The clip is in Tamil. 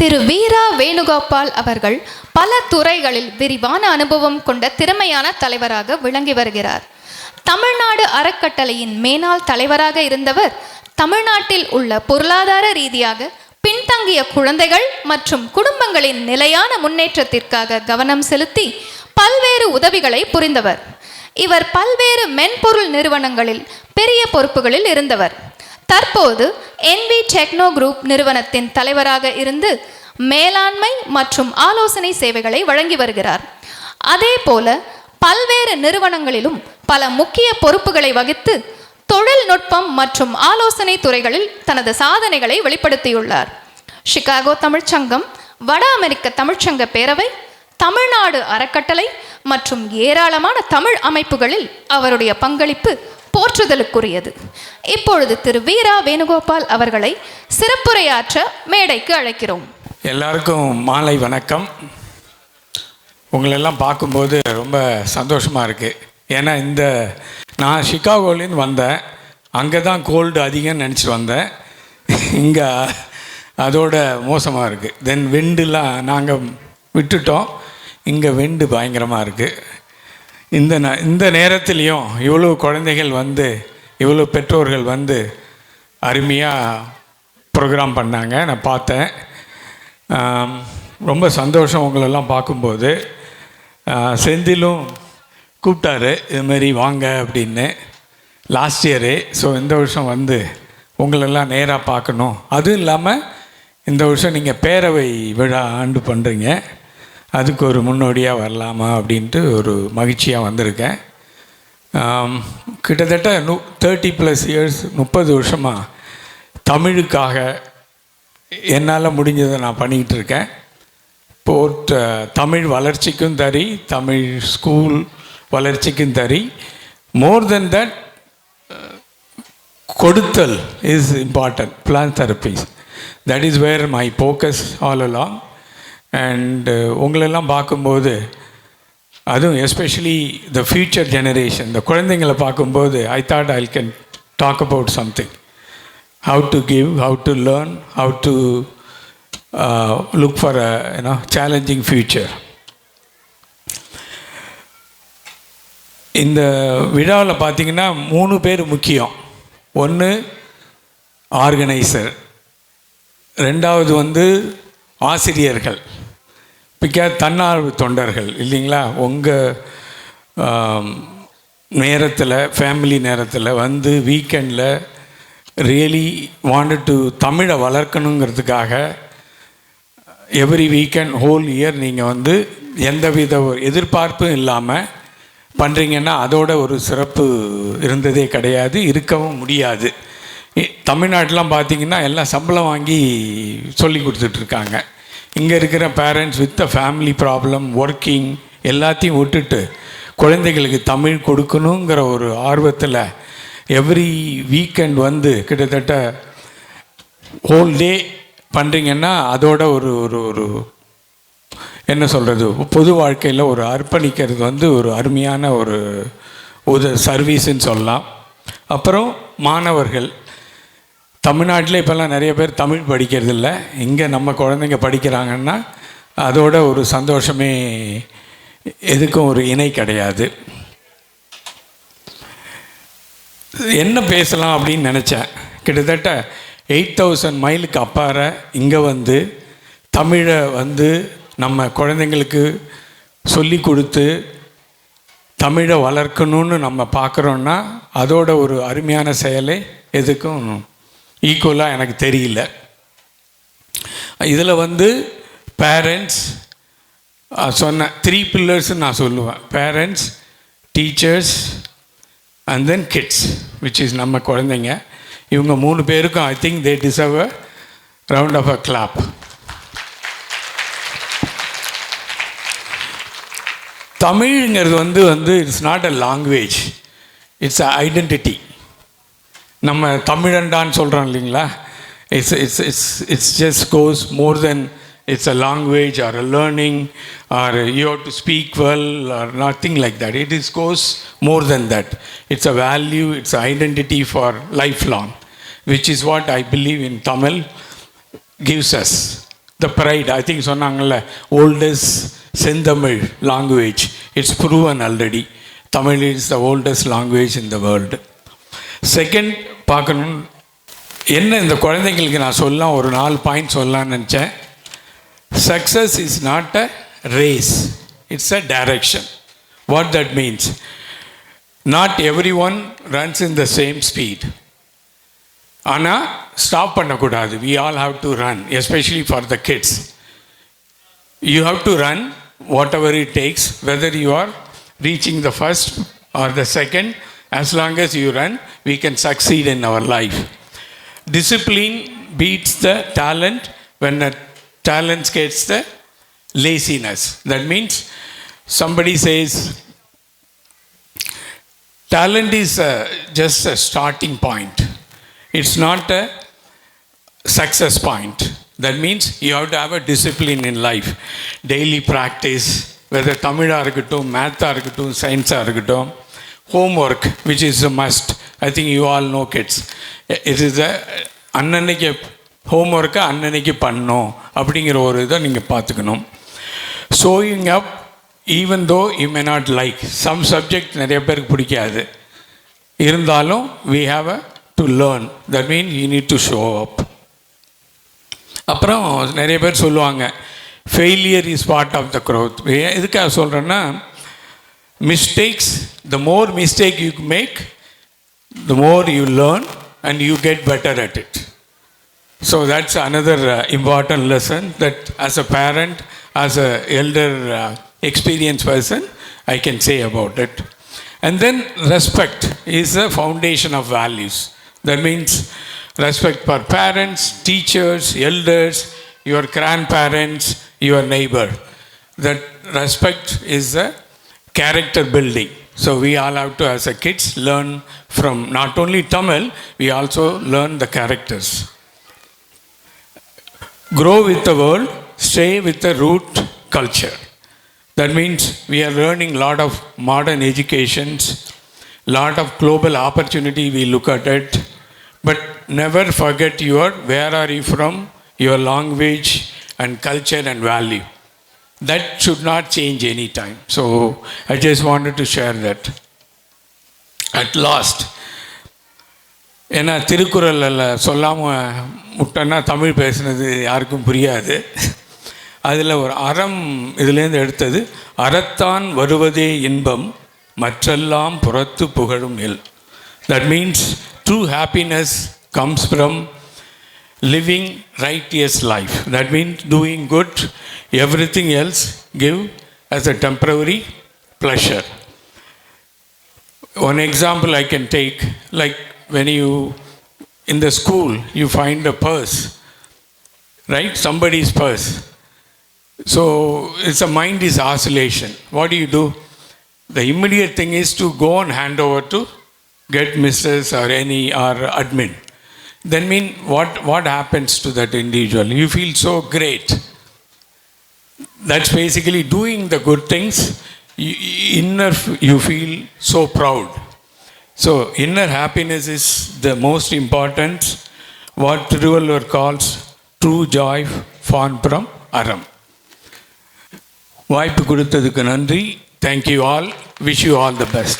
திரு வீரா வேணுகோபால் அவர்கள் பல துறைகளில் விரிவான அனுபவம் கொண்ட திறமையான தலைவராக விளங்கி வருகிறார். தமிழ்நாடு அறக்கட்டளையின் மேனாள் தலைவராக இருந்தவர் தமிழ்நாட்டில் உள்ள பொருளாதார ரீதியாக பின்தங்கிய குழந்தைகள் மற்றும் குடும்பங்களின் நிலையான முன்னேற்றத்திற்காக கவனம் செலுத்தி பல்வேறு உதவிகளை புரிந்தவர். இவர் பல்வேறு மென்பொருள் நிறுவனங்களில் பெரிய பொறுப்புகளில் இருந்தவர். தற்போது NV டெக்னோ குரூப் நிறுவனத்தின் தலைவராக இருந்து மேலாண்மை மற்றும் ஆலோசனை சேவைகளை வழங்கி வருகிறார். அதே போல பல்வேறு நிறுவனங்களிலும் பல முக்கிய பொறுப்புகளை வகித்து தொழில்நுட்பம் மற்றும் ஆலோசனை துறைகளில் தனது சாதனைகளை வெளிப்படுத்தியுள்ளார். சிகாகோ தமிழ்ச்சங்கம், வட அமெரிக்க தமிழ்ச்சங்க பேரவை, தமிழ்நாடு அறக்கட்டளை மற்றும் ஏராளமான தமிழ் அமைப்புகளில் அவருடைய பங்களிப்பு போற்றுதலுக்குரியது. இப்பொழுது திரு வீரா வேணுகோபால் அவர்களை சிறப்புரையாற்ற மேடைக்கு அழைக்கிறோம். எல்லாருக்கும் மாலை வணக்கம். உங்களெல்லாம் பார்க்கும்போது ரொம்ப சந்தோஷமாக இருக்குது. ஏன்னா நான் சிகாகோலேருந்து வந்தேன். அங்கே தான் கோல்டு அதிகம்னு நினச்சிட்டு வந்தேன். இங்கே அதோட மோசமாக இருக்குது. தென் விண்டுலாம் நாங்கள் விட்டுட்டோம். இங்கே விண்டு பயங்கரமாக இருக்குது. இந்த நேரத்துலேயும் இவ்வளோ குழந்தைகள் வந்து, இவ்வளோ பெற்றோர்கள் வந்து அருமையாக ப்ரோக்ராம் பண்ணாங்க. நான் பார்த்தேன். ரொம்ப சந்தோஷம் உங்களெல்லாம் பார்க்கும்போது. செந்திலும் கூப்பிட்டாரு, இதுமாரி வாங்க அப்படின்னு, லாஸ்ட் இயரு. ஸோ இந்த வருஷம் வந்து உங்களெல்லாம் நேராக பார்க்கணும். அதுவும் இல்லாமல் இந்த வருஷம் நீங்கள் பேரவை விழா ஆண்டு பண்ணுறீங்க. அதுக்கு ஒரு முன்னோடியாக வரலாமா அப்படின்ட்டு ஒரு மகிழ்ச்சியாக வந்திருக்கேன். கிட்டத்தட்ட 30+ இயர்ஸ், 30 வருஷமாக தமிழுக்காக என்னால் முடிஞ்சதை நான் பண்ணிக்கிட்டு இருக்கேன். தமிழ் வளர்ச்சிக்கும் சரி, தமிழ் ஸ்கூல் வளர்ச்சிக்கும் சரி, மோர் தென் தட் கொடுத்தல் is important. Philanthropies, that is where my focus all along. And உங்களெல்லாம் பார்க்கும்போது, அதுவும் எஸ்பெஷலி த ஃப்யூச்சர் ஜெனரேஷன், இந்த குழந்தைங்களை பார்க்கும்போது I thought I can talk about something. How to give, how to learn, how to look for a challenging future. இந்த விழாவில் பார்த்திங்கன்னா 3 பேர் முக்கியம். ஒன்று ஆர்கனைசர், ரெண்டாவது வந்து ஆசிரியர்கள், தன்னார்வ தொண்டர்கள் இல்லைங்களா. உங்கள் நேரத்தில், ஃபேமிலி நேரத்தில் வந்து வீக்கெண்டில் ரியலி வாண்டட் டு தமிழை வளர்க்கணுங்கிறதுக்காக எவ்ரி வீக்கெண்ட் ஹோல் இயர் நீங்கள் வந்து எந்தவித ஒரு எதிர்பார்ப்பும் இல்லாமல் பண்ணுறீங்கன்னா அதோட ஒரு சிறப்பு இருந்ததே கிடையாது, இருக்கவும் முடியாது. தமிழ்நாட்டிலாம் பார்த்திங்கன்னா எல்லாம் சம்பளம் வாங்கி சொல்லி கொடுத்துட்ருக்காங்க. இங்கே இருக்கிற parents with a family problem, working எல்லாத்தையும் விட்டுட்டு குழந்தைகளுக்கு தமிழ் கொடுக்கணுங்கிற ஒரு ஆர்வத்தில் எவ்ரி வீக்கெண்ட் வந்து கிட்டத்தட்ட ஹோல் டே பண்ணுறீங்கன்னா அதோட ஒரு ஒரு ஒரு என்ன சொல்கிறது, பொது வாழ்க்கையில் ஒரு அர்ப்பணிக்கிறது வந்து ஒரு அருமையான ஒரு சர்வீஸுன்னு சொல்லலாம். அப்புறம் மாணவர்கள், தமிழ்நாட்டில் இப்போல்லாம் நிறைய பேர் தமிழ் படிக்கிறதில்ல. இங்கே நம்ம குழந்தைங்க படிக்கிறாங்கன்னா அதோட ஒரு சந்தோஷமே எதுக்கும் ஒரு இணை கிடையாது. என்ன பேசலாம் அப்படின்னு நினச்சேன். கிட்டத்தட்ட 8000 மைலுக்கு அப்பாற இங்கே வந்து தமிழை வந்து நம்ம குழந்தைங்களுக்கு சொல்லி கொடுத்து தமிழை வளர்க்கணுன்னு நம்ம பார்க்குறோன்னா அதோட ஒரு அருமையான செயலை எதுக்கும் ஈக்குவலாக எனக்கு தெரியல. இதில் வந்து பேரண்ட்ஸ் சொன்ன 3 பில்லர்ஸ்ன்னு நான் சொல்லுவேன். Parents, teachers and then kids, which is நம்ம குழந்தைங்க. இவங்க 3 பேருக்கும் I think they deserve a round of a clap. தமிழ்ங்கிறது வந்து it's not a language, it's a identity. நம்ம தமிழண்டான்னு சொல்கிறோம் இல்லைங்களா. It's just goes more than it's a language or a learning or you have to speak well or nothing like that. It goes more than that. It's a value, it's an identity for lifelong, which is what I believe in Tamil gives us. the pride. I think சொன்னாங்கல்ல, oldest செந்தமிழ் language. It's proven already. Tamil is the oldest language in the world. Second, பார்க்கணும் என்ன இந்த குழந்தைங்களுக்கு நான் சொல்லலாம், ஒரு 4 பாயிண்ட் சொல்லலாம்னு நினச்சேன். Success is not a race, it's a direction. What that means? Not everyone runs in the same speed. ஆனால் ஸ்டாப் பண்ணக்கூடாது. We all have to run, especially for the kids. You have to run whatever it takes, whether you are reaching the first or the second. As long as you run, we can succeed in our life. Discipline beats the talent when the talent gets the laziness. That means somebody says talent is just a starting point. It's not a success point. That means you have to have a discipline in life. Daily practice, whether Tamila irukattum, math irukattum, science irukattum, homework, which is a must. I think you all know kids. It is a அன்னன்னைக்கு ஹோம்ஒர்க்கை அன்னன்னைக்கு பண்ணணும் அப்படிங்கிற ஒரு இதை நீங்கள் பார்த்துக்கணும். Showing up even though you may not like some subject நிறைய பேருக்கு பிடிக்காது, இருந்தாலும் we have to learn. That means you need to show up. அப்புறம் நிறைய பேர் சொல்லுவாங்க failure is part of the growth. எதுக்காக சொல்கிறேன்னா, mistakes, the more mistake you make, the more you learn and you get better at it. So that's another important lesson that as a parent, as a elder experienced person, I can say about it. And then respect is the foundation of values. That means respect for parents, teachers, elders, your grandparents, your neighbor. That respect is the character building. So we all have to, as a kids, learn from not only Tamil, we also learn the characters. Grow with the world, stay with the root culture. That means we are learning a lot of modern educations, lot of global opportunity we look at it, but never forget your where are you from, your language and culture and value. That should not change any time. So I just wanted to share that. At last, ஏன்னா திருக்குறளில் சொல்லாமல் முட்டன்னா தமிழ் பேசுனது யாருக்கும் புரியாது. அதில் ஒரு அறம் இதுலேருந்து எடுத்தது, அறத்தான் வருவதே இன்பம் மற்றெல்லாம் புறத்து புகழும் இல். That means true happiness comes from living righteous life. That means doing good, everything else give as a temporary pleasure. One example I can take, like when you in the school you find a purse, right? Somebody's purse. So it's a mind is oscillation. What do? The immediate thing is to go and hand over to get Mrs. or any or admin. Then what happens to that individual? You feel so great. That's basically doing the good things. You feel so proud. So inner happiness is the most important. What Thiruvalluvar calls true joy born from aram. வாய்ப்பு கொடுத்ததுக்கு நன்றி. Thank you all. Wish you all the best.